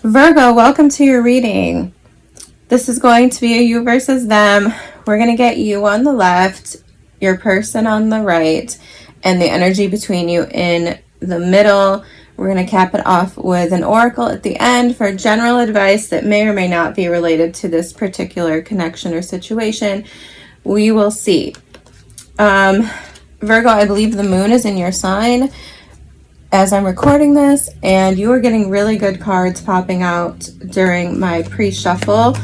Virgo, welcome to your reading. This is going to be a you versus them. We're going to get you on the left, your person on the right, and the energy between you in the middle. We're going to cap it off with an oracle at the end for general advice that may or may not be related to this particular connection or situation. We will see. Virgo, I believe the moon is in your sign as I'm recording this, and you are getting really good cards popping out during my pre-shuffle,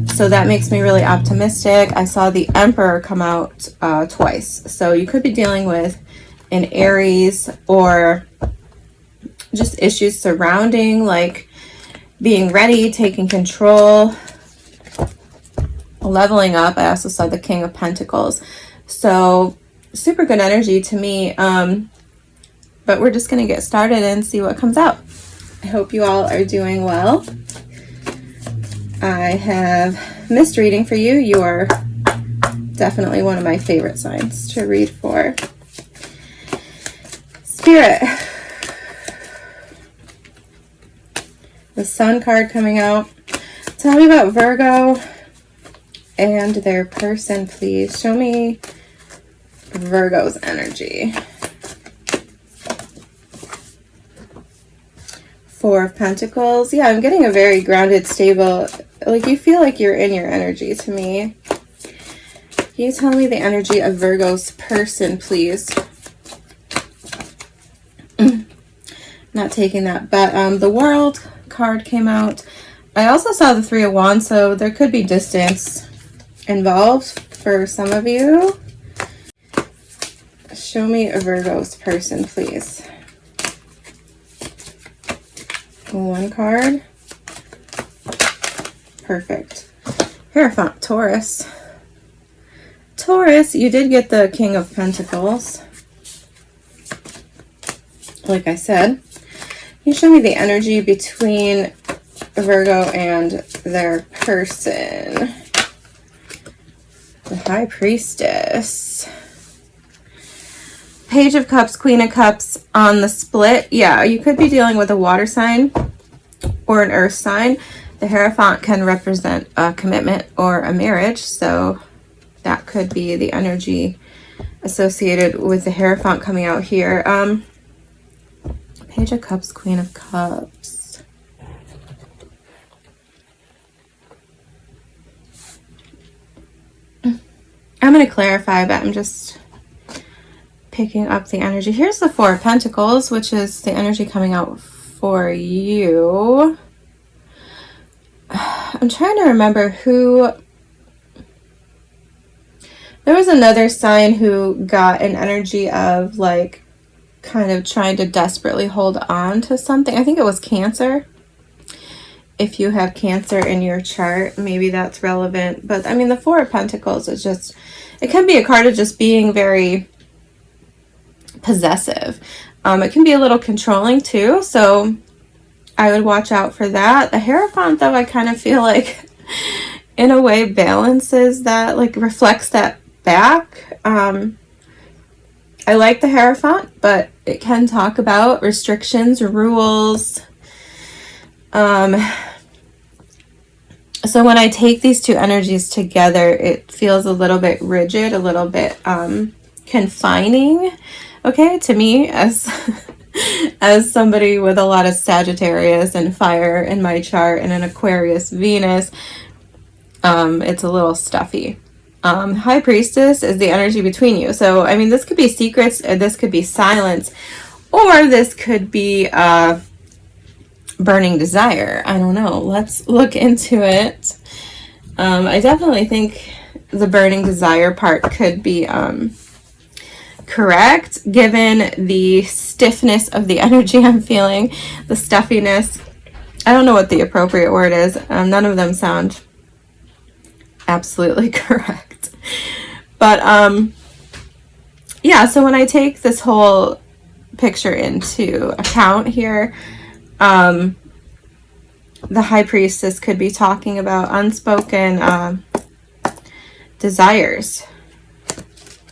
so that makes me really optimistic. I saw the Emperor come out twice, so you could be dealing with an Aries or just issues surrounding, like being ready, taking control, leveling up. I also saw the King of Pentacles, so super good energy to me. But we're just going to get started and see what comes out. I hope you all are doing well. I have missed reading for you. You are definitely one of my favorite signs to read for. Spirit. The Sun card coming out. Tell me about Virgo and their person, please. Show me Virgo's energy. Four of Pentacles. Yeah, I'm getting a very grounded, stable, like you feel like you're in your energy to me. Can you tell me the energy of Virgo's person, please? Not taking that, but the World card came out. I also saw the Three of Wands, so there could be distance involved for some of you. Show me a Virgo's person, please. One card. Perfect. Hierophant, Taurus. Taurus, you did get the King of Pentacles. Like I said. Can you show me the energy between Virgo and their person? The High Priestess. Page of Cups, Queen of Cups on the split. Yeah, you could be dealing with a water sign or an earth sign. The Hierophant can represent a commitment or a marriage, so that could be the energy associated with the Hierophant coming out here. Page of Cups, Queen of Cups. I'm going to clarify, but I'm just picking up the energy. Here's the Four of Pentacles, which is the energy coming out for you. I'm trying to remember who. There was another sign who got an energy of like kind of trying to desperately hold on to something. I think it was Cancer. If you have Cancer in your chart, maybe that's relevant. But I mean, the Four of Pentacles is just, it can be a card of just being very possessive. It can be a little controlling too, so I would watch out for that. The Hierophant, though, I kind of feel like in a way balances that, like reflects that back. I like the Hierophant, but it can talk about restrictions, rules. So when I take these two energies together, it feels a little bit rigid, a little bit confining. Okay, to me, as somebody with a lot of Sagittarius and fire in my chart and an Aquarius Venus, it's a little stuffy. High Priestess is the energy between you. So, I mean, this could be secrets, or this could be silence, or this could be burning desire. I don't know. Let's look into it. I definitely think the burning desire part could be correct, given the stiffness of the energy I'm feeling, the stuffiness. I don't know what the appropriate word is. None of them sound absolutely correct. But yeah, so when I take this whole picture into account here, the High Priestess could be talking about unspoken desires,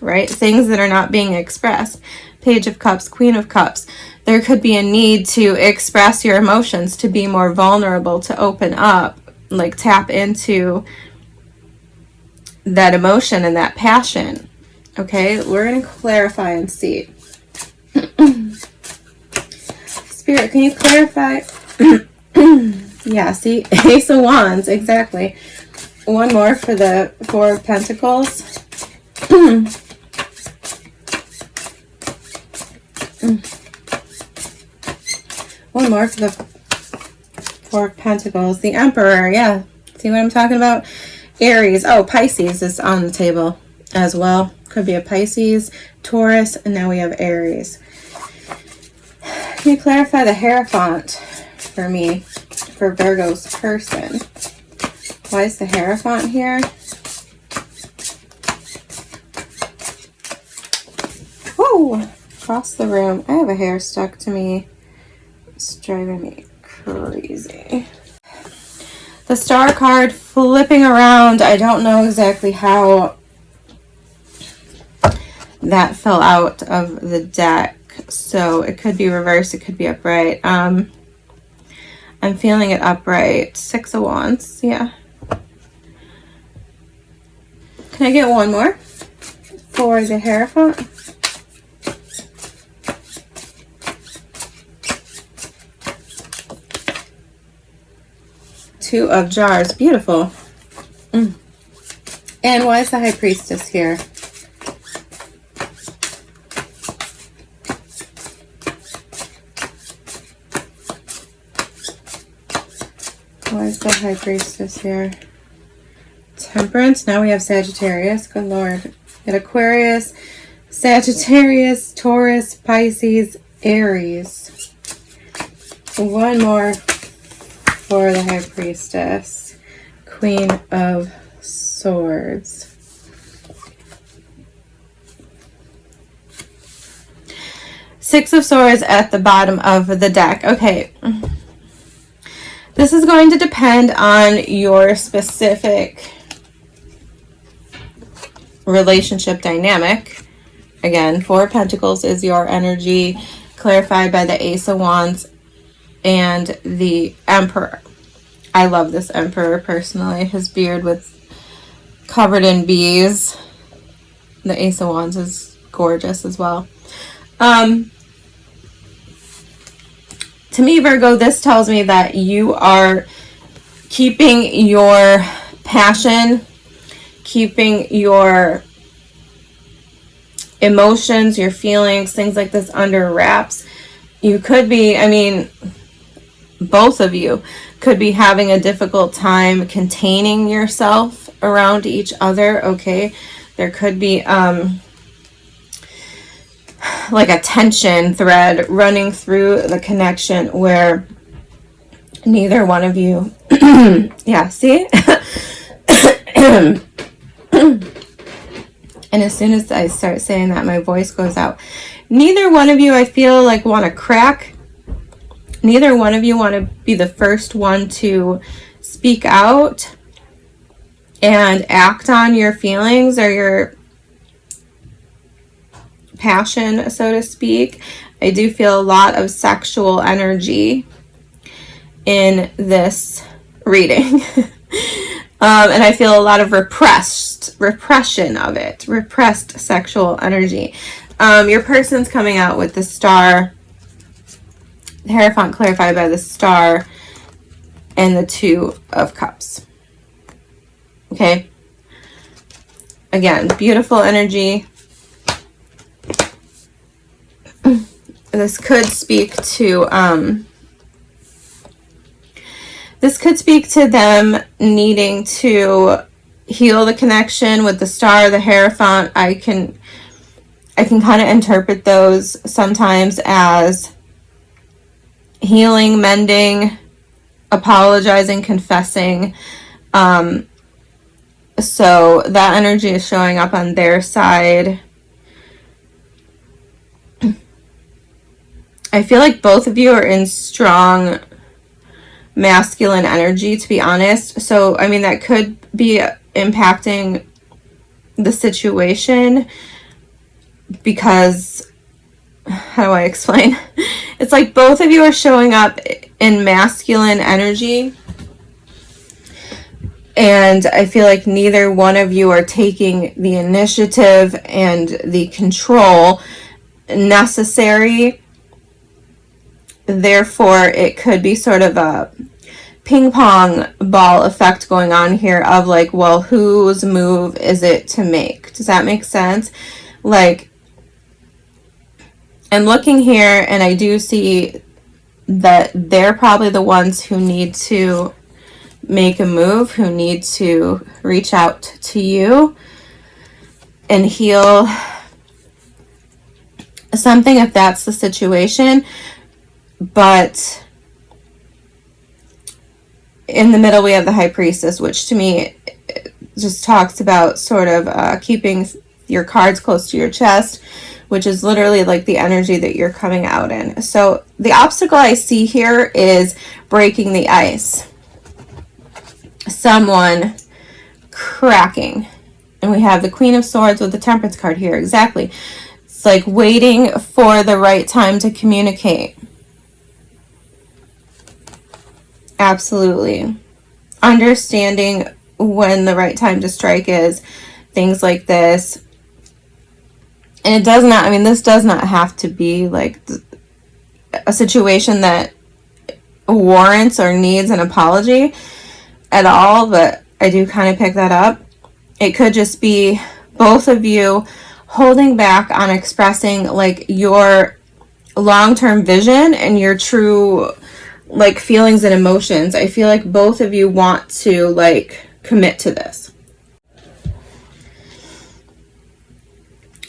right? Things that are not being expressed. Page of Cups, Queen of Cups. there could be a need to express your emotions, to be more vulnerable, to open up, like tap into that emotion and that passion. Okay, we're going to clarify and see. Spirit, can you clarify? Yeah, see, Ace of Wands, exactly. One more for the Four of Pentacles. One more for the Four of Pentacles. The Emperor, yeah. See what I'm talking about? Aries. Oh, Pisces is on the table as well. Could be a Pisces, Taurus, and now we have Aries. Can you clarify the Hierophant for me, for Virgo's person? Why is the Hierophant here? Whoa! Across the room. I have a hair stuck to me. It's driving me crazy. The Star card flipping around. I don't know exactly how that fell out of the deck. So it could be reversed, it could be upright. I'm feeling it upright. Six of Wands, yeah. Can I get one more for the Hierophant? Two of Jars, beautiful. And why is the High Priestess here? Why is the High Priestess here? Temperance. Now we have Sagittarius. Good Lord. We got Aquarius, Sagittarius, Taurus, Pisces, Aries. One more for the High Priestess. Queen of Swords. Six of Swords at the bottom of the deck. Okay. This is going to depend on your specific relationship dynamic. Again, Four of Pentacles is your energy, clarified by the Ace of Wands and the Emperor. I love this Emperor personally. His beard covered in bees. The Ace of Wands is gorgeous as well. To me, Virgo, this tells me that you are keeping your passion, keeping your emotions, your feelings, things like this under wraps. You could be, I mean, both of you could be having a difficult time containing yourself around each other, okay? There could be like a tension thread running through the connection where neither one of you yeah, see? And as soon as I start saying that, my voice goes out. Neither one of you, I feel like, want to crack. Neither one of you want to be the first one to speak out and act on your feelings or your passion, so to speak. I do feel a lot of sexual energy in this reading. And I feel a lot of repression of it, repressed sexual energy. Your person's coming out with the Star, the Hierophant clarified by the Star, and the Two of Cups. Okay. Again, beautiful energy. This could speak to them needing to heal the connection with the Star, the Hierophant. I can kind of interpret those sometimes as healing, mending, apologizing, confessing. So that energy is showing up on their side. I feel like both of you are in strong masculine energy, to be honest. So, I mean, that could be impacting the situation because how do I explain? It's like both of you are showing up in masculine energy, and I feel like neither one of you are taking the initiative and the control necessary. Therefore, it could be sort of a ping pong ball effect going on here of like, well, whose move is it to make? Does that make sense? Like, I'm looking here and I do see that they're probably the ones who need to make a move, who need to reach out to you and heal something if that's the situation. But in the middle we have the High Priestess, which to me just talks about sort of keeping your cards close to your chest, which is literally like the energy that you're coming out in. So the obstacle I see here is breaking the ice. Someone cracking. And we have the Queen of Swords with the Temperance card here. Exactly. It's like waiting for the right time to communicate. Absolutely. Understanding when the right time to strike is. Things like this. And it does not, I mean, this does not have to be like a situation that warrants or needs an apology at all, but I do kind of pick that up. It could just be both of you holding back on expressing like your long-term vision and your true like feelings and emotions. I feel like both of you want to like commit to this.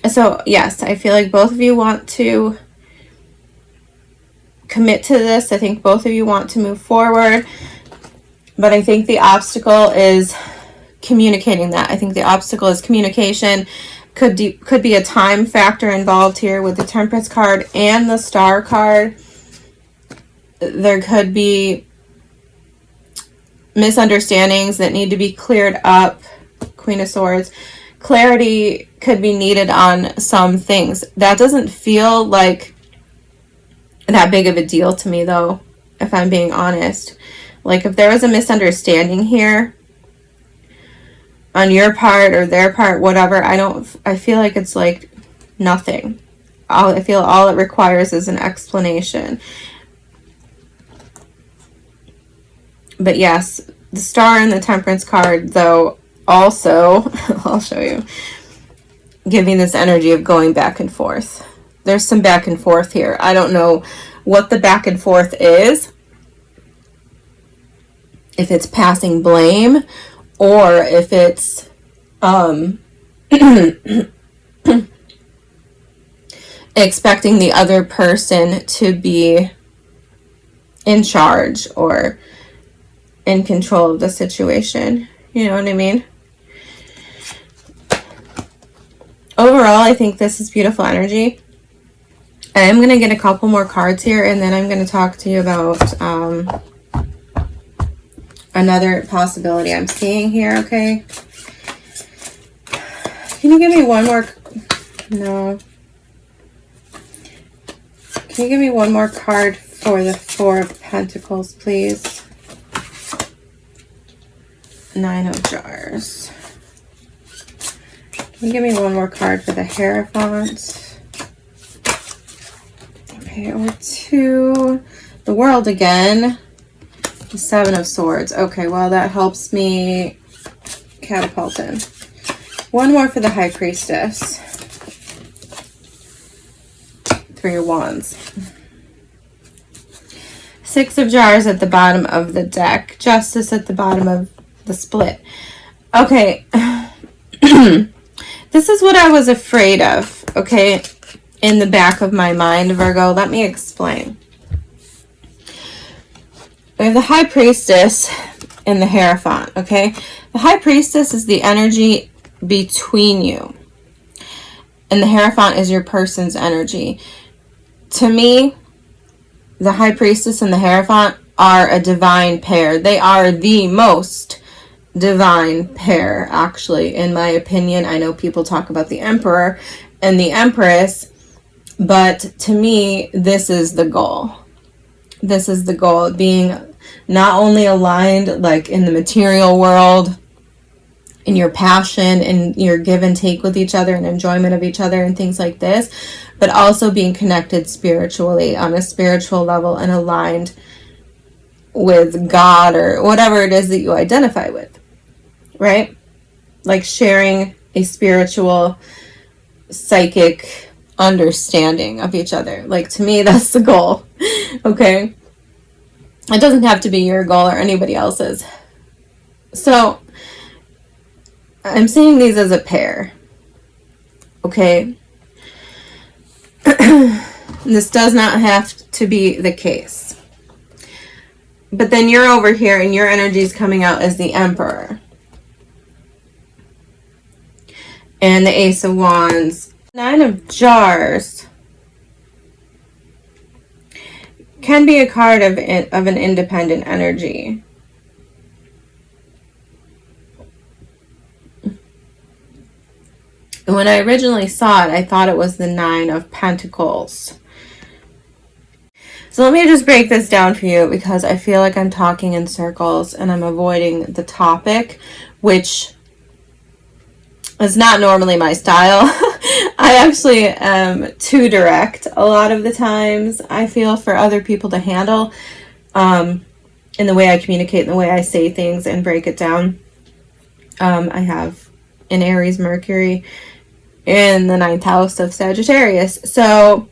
So yes, I feel like both of you want to commit to this. I think both of you want to move forward. But I think the obstacle is communicating that. I think the obstacle is communication. Could be a time factor involved here with the Temperance card and the Star card. There could be misunderstandings that need to be cleared up. Queen of Swords. Clarity could be needed on some things. That doesn't feel like that big of a deal to me though, if I'm being honest. Like if there was a misunderstanding here on your part or their part, whatever, I feel like it's like nothing. I feel all it requires is an explanation. But yes, the Star and the Temperance card though also, I'll show you, giving this energy of going back and forth. There's some back and forth here. I don't know what the back and forth is. If it's passing blame or if it's expecting the other person to be in charge or in control of the situation. You know what I mean? Overall, I think this is beautiful energy. I am going to get a couple more cards here and then I'm going to talk to you about another possibility I'm seeing here, okay? Can you give me one more? No. Can you give me one more card for the Four of Pentacles, please? Nine of Jars. Can you give me one more card for the Hierophant? Okay, or two. The World again. The Seven of Swords. Okay, well, that helps me catapult in. One more for the High Priestess. Three of Wands. Six of Jars at the bottom of the deck. Justice at the bottom of the split. Okay. This is what I was afraid of, okay, in the back of my mind, Virgo. Let me explain. We have the High Priestess and the Hierophant, okay? The High Priestess is the energy between you. And the Hierophant is your person's energy. To me, the High Priestess and the Hierophant are a divine pair. They are the most divine pair, actually, in my opinion. I know people talk about the Emperor and the Empress. But to me, this is the goal. This is the goal, being not only aligned like in the material world, in your passion and your give and take with each other and enjoyment of each other and things like this, but also being connected spiritually on a spiritual level and aligned with God or whatever it is that you identify with, right? Like sharing a spiritual, psychic understanding of each other. Like, to me, that's the goal. Okay? It doesn't have to be your goal or anybody else's. So I'm seeing these as a pair. Okay? This does not have to be the case. But then you're over here and your energy is coming out as the Emperor. And the Ace of Wands. Nine of Jars can be a card of an independent energy. When I originally saw it, I thought it was the Nine of Pentacles. So let me just break this down for you, because I feel like I'm talking in circles and I'm avoiding the topic, which is not normally my style. I actually am too direct a lot of the times, I feel, for other people to handle, in the way I communicate, in the way I say things and break it down. I have an Aries Mercury in the 9th house of Sagittarius. So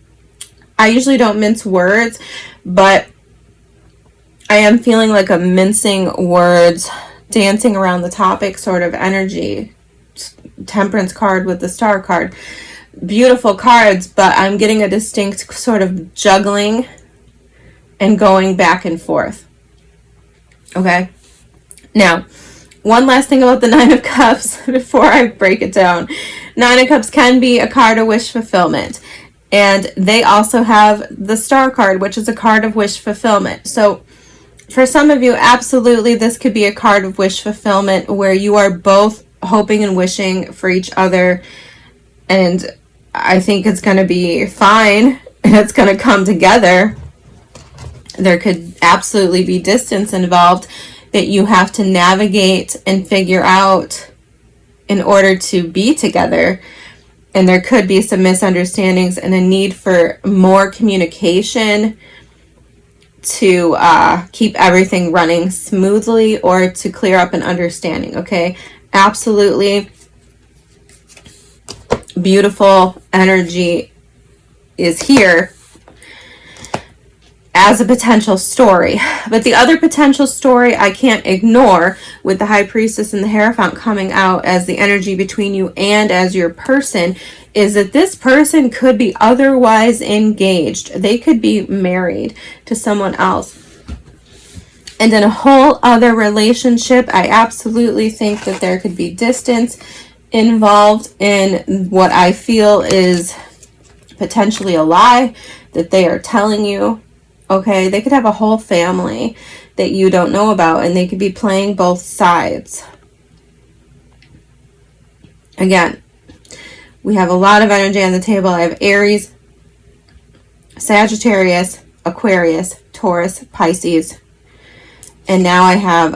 I usually don't mince words, but I am feeling like a mincing words, dancing around the topic sort of energy. Temperance card with the Star card. Beautiful cards, but I'm getting a distinct sort of juggling and going back and forth. Okay? Now, one last thing about the Nine of Cups before I break it down. Nine of Cups can be a card of wish fulfillment. And they also have the Star card, which is a card of wish fulfillment. So for some of you, absolutely, this could be a card of wish fulfillment where you are both hoping and wishing for each other. And I think it's going to be fine and it's going to come together. There could absolutely be distance involved that you have to navigate and figure out in order to be together. And there could be some misunderstandings and a need for more communication to keep everything running smoothly or to clear up an understanding, okay? Absolutely beautiful energy is here as a potential story. But the other potential story I can't ignore, with the High Priestess and the Hierophant coming out as the energy between you and as your person, is that this person could be otherwise engaged. They could be married to someone else. And in a whole other relationship, I absolutely think that there could be distance involved in what I feel is potentially a lie that they are telling you. Okay, they could have a whole family that you don't know about, and they could be playing both sides. Again, we have a lot of energy on the table. I have Aries, Sagittarius, Aquarius, Taurus, Pisces, and now I have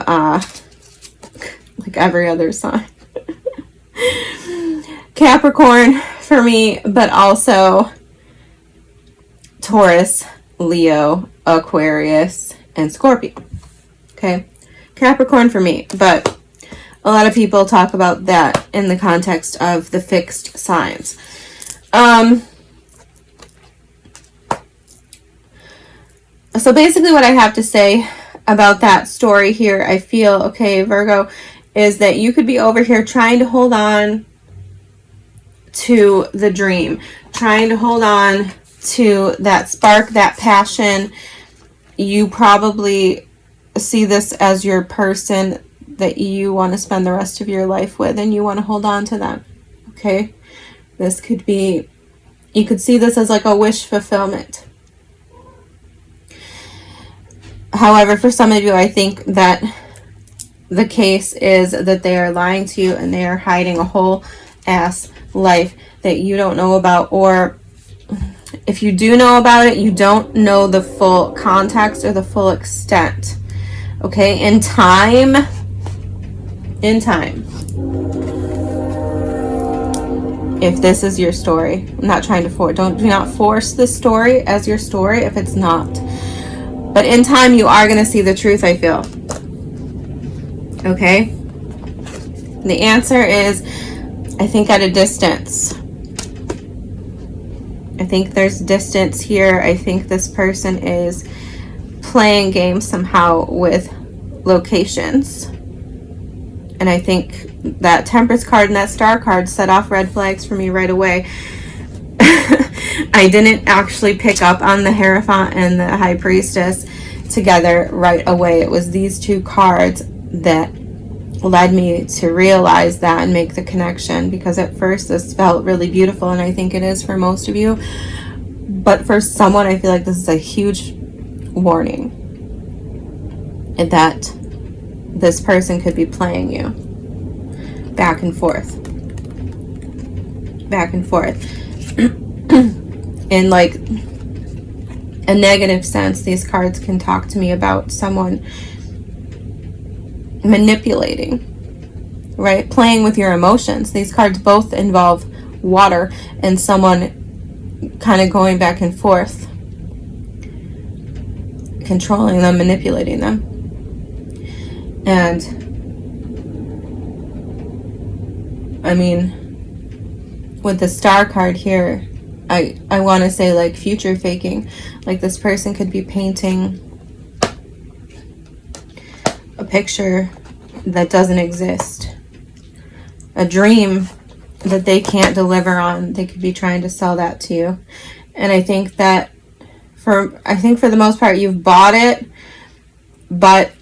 like every other sign. Capricorn for me, but also Taurus, Leo, Aquarius, and Scorpio. Okay, Capricorn for me, but a lot of people talk about that in the context of the fixed signs. So basically what I have to say about that story here, I feel, okay, Virgo, is that you could be over here trying to hold on to the dream, trying to hold on to that spark, that passion. You probably see this as your person that you want to spend the rest of your life with, and you want to hold on to them. Okay, this could be, you could see this as like a wish fulfillment. However, for some of you, I think that the case is that they are lying to you and they are hiding a whole ass life that you don't know about, or If you do know about it, you don't know the full context or the full extent. Okay, in time, if this is your story, I'm not trying to force, do not force this story as your story if it's not. But in time, you are going to see the truth, I feel. Okay? The answer is, I think, at a distance. I think there's distance here. I think this person is playing games somehow with locations. And I think that Temperance card and that Star card set off red flags for me right away. I didn't actually pick up on the Hierophant and the High Priestess together right away. It was these two cards that led me to realize that and make the connection, because at first this felt really beautiful, and I think it is for most of you, but for someone I feel like this is a huge warning that this person could be playing you back and forth in like a negative sense. These cards can talk to me about someone manipulating, right? Playing with your emotions. These cards both involve water and someone kind of going back and forth, controlling them, manipulating them. And I mean, with the Star card here, I want to say like future faking. Like this person could be painting a picture that doesn't exist, a dream that they can't deliver on. They could be trying to sell that to you. And I think that for the most part you've bought it. But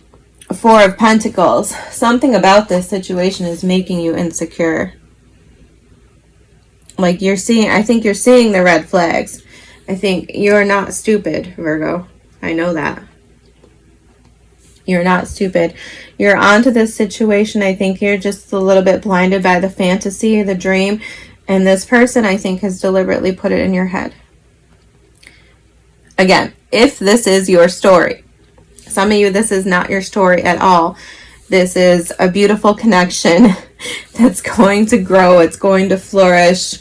Four of Pentacles, something about this situation is making you insecure. Like you're seeing, I think you're seeing the red flags. I think you're not stupid, Virgo. I know that. You're not stupid. You're onto this situation. I think you're just a little bit blinded by the fantasy, the dream. And this person, I think, has deliberately put it in your head. Again, if this is your story. Some of you, this is not your story at all. This is a beautiful connection that's going to grow. It's going to flourish.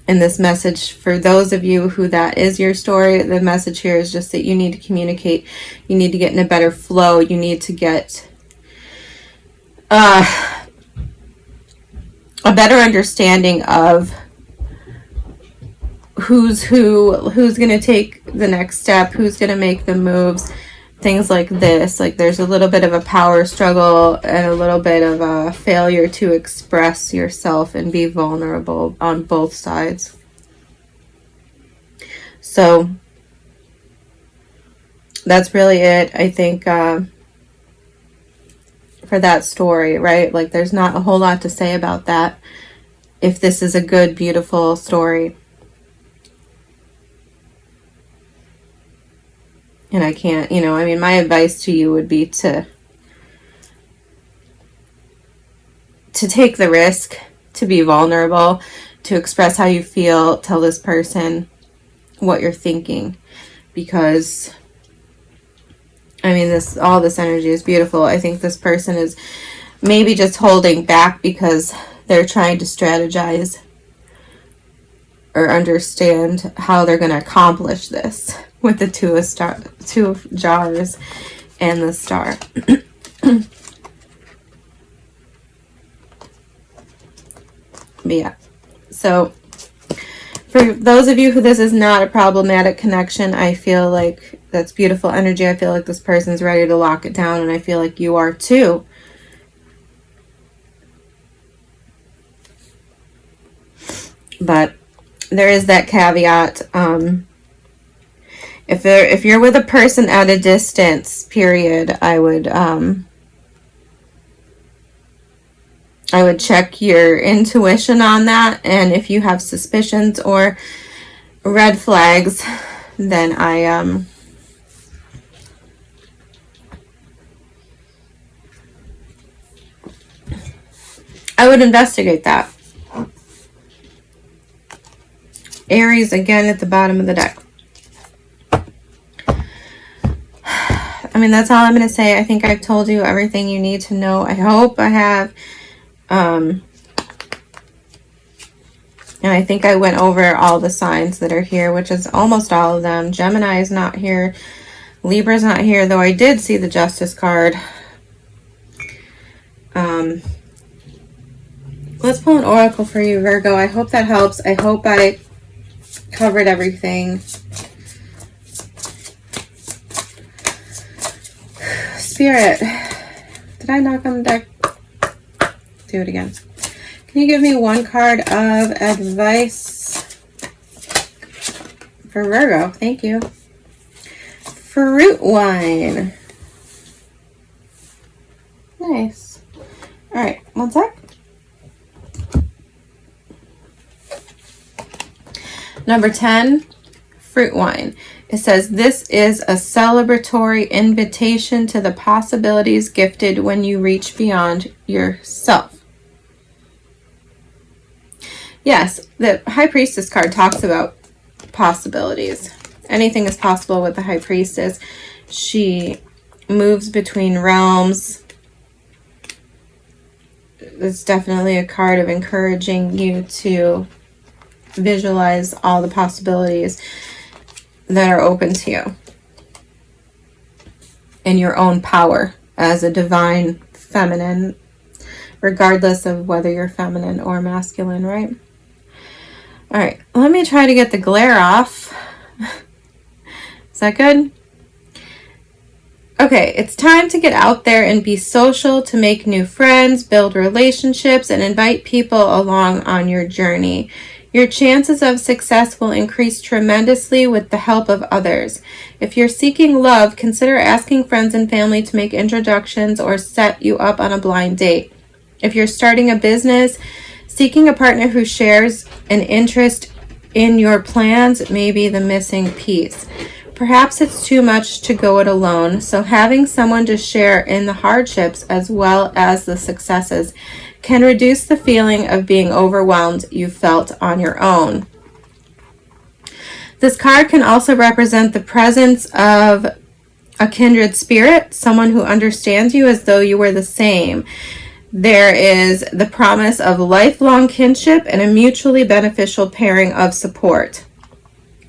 And this message, for those of you who that is your story, the message here is just that you need to communicate. You need to get in a better flow. You need to get a better understanding of who's going to take the next step, who's going to make the moves, things like this. Like there's a little bit of a power struggle and a little bit of a failure to express yourself and be vulnerable on both sides. So that's really it, I think, for that story, right? Like there's not a whole lot to say about that if this is a good, beautiful story. And I can't, I mean, my advice to you would be to take the risk, to be vulnerable, to express how you feel, tell this person what you're thinking. Because, I mean, all this energy is beautiful. I think this person is maybe just holding back because they're trying to strategize or understand how they're going to accomplish this with the two of jars and the Star. But yeah, so for those of you who this is not a problematic connection, I feel like that's beautiful energy. I feel like this person's ready to lock it down, and I feel like you are too. But there is that caveat. If you're with a person at a distance, period, I would check your intuition on that, and if you have suspicions or red flags, then I would investigate that. Aries again at the bottom of the deck. I mean, that's all I'm going to say. I think I've told you everything you need to know. I hope I have. And I think I went over all the signs that are here, which is almost all of them. Gemini is not here. Libra's not here, though I did see the Justice card. Let's pull an oracle for you, Virgo. I hope that helps. I hope I covered everything. Spirit, did I knock on the deck? Do it again. Can you give me one card of advice for Virgo? Thank you. Fruit wine. Nice. All right, one sec. Number 10, fruit wine. It says, this is a celebratory invitation to the possibilities gifted when you reach beyond yourself. Yes, the High Priestess card talks about possibilities. Anything is possible with the High Priestess. She moves between realms. It's definitely a card of encouraging you to visualize all the possibilities that are open to you in your own power as a divine feminine, regardless of whether you're feminine or masculine, right? All right, let me try to get the glare off. Is that good? Okay, it's time to get out there and be social, to make new friends, build relationships, and invite people along on your journey. Your chances of success will increase tremendously with the help of others. If you're seeking love, consider asking friends and family to make introductions or set you up on a blind date. If you're starting a business, seeking a partner who shares an interest in your plans may be the missing piece. Perhaps it's too much to go it alone, so having someone to share in the hardships as well as the successes can reduce the feeling of being overwhelmed you felt on your own. This card can also represent the presence of a kindred spirit, someone who understands you as though you were the same. There is the promise of lifelong kinship and a mutually beneficial pairing of support.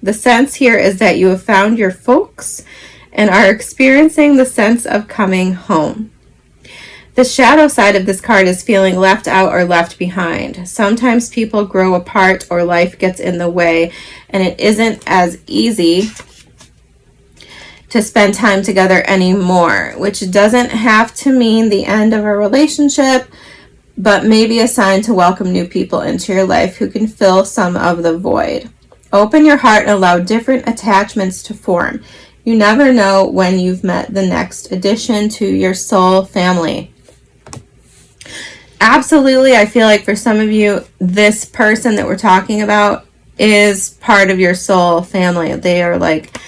The sense here is that you have found your folks and are experiencing the sense of coming home. The shadow side of this card is feeling left out or left behind. Sometimes people grow apart or life gets in the way, and it isn't as easy to spend time together anymore, which doesn't have to mean the end of a relationship, but maybe a sign to welcome new people into your life who can fill some of the void. Open your heart and allow different attachments to form. You never know when you've met the next addition to your soul family. Absolutely, I feel like for some of you, this person that we're talking about is part of your soul family. They are like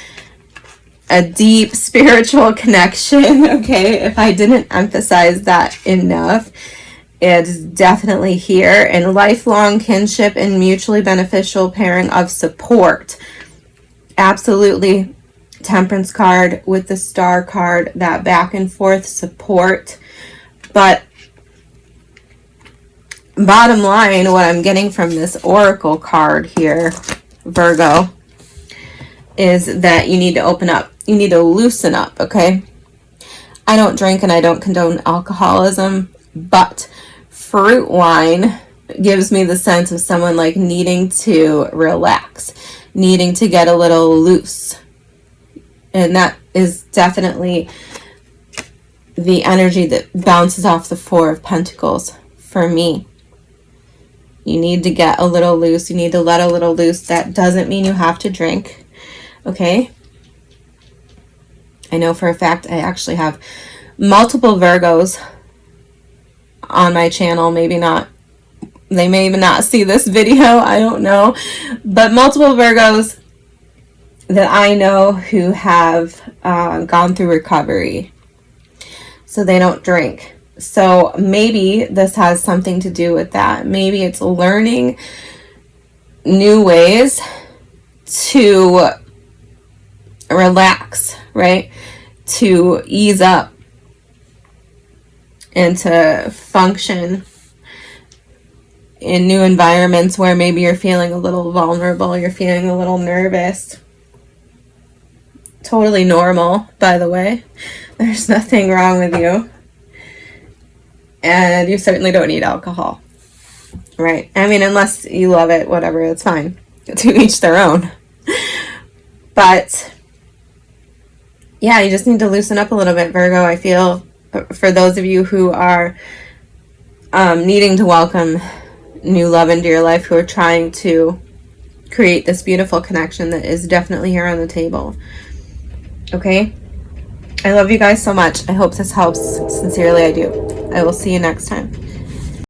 a deep spiritual connection, okay? If I didn't emphasize that enough, it's definitely here. And lifelong kinship and mutually beneficial pairing of support. Absolutely. Temperance card with the star card, that back and forth support. But bottom line, what I'm getting from this oracle card here, Virgo, is that you need to open up. You need to loosen up, okay? I don't drink and I don't condone alcoholism, but fruit wine gives me the sense of someone like needing to relax, needing to get a little loose. And that is definitely the energy that bounces off the Four of Pentacles for me. You need to get a little loose. You need to let a little loose. That doesn't mean you have to drink, okay? I know for a fact I actually have multiple Virgos on my channel. Maybe not. They may even not see this video. I don't know. But multiple Virgos that I know who have gone through recovery. So they don't drink. So maybe this has something to do with that. Maybe it's learning new ways to relax, right? To ease up and to function in new environments where maybe you're feeling a little vulnerable, you're feeling a little nervous. Totally normal, by the way. There's nothing wrong with you. And you certainly don't need alcohol, right? I mean, unless you love it, whatever, it's fine. To each their own. But yeah, you just need to loosen up a little bit, Virgo. I feel for those of you who are needing to welcome new love into your life, who are trying to create this beautiful connection that is definitely here on the table. Okay? I love you guys so much. I hope this helps. Sincerely, I do. I will see you next time.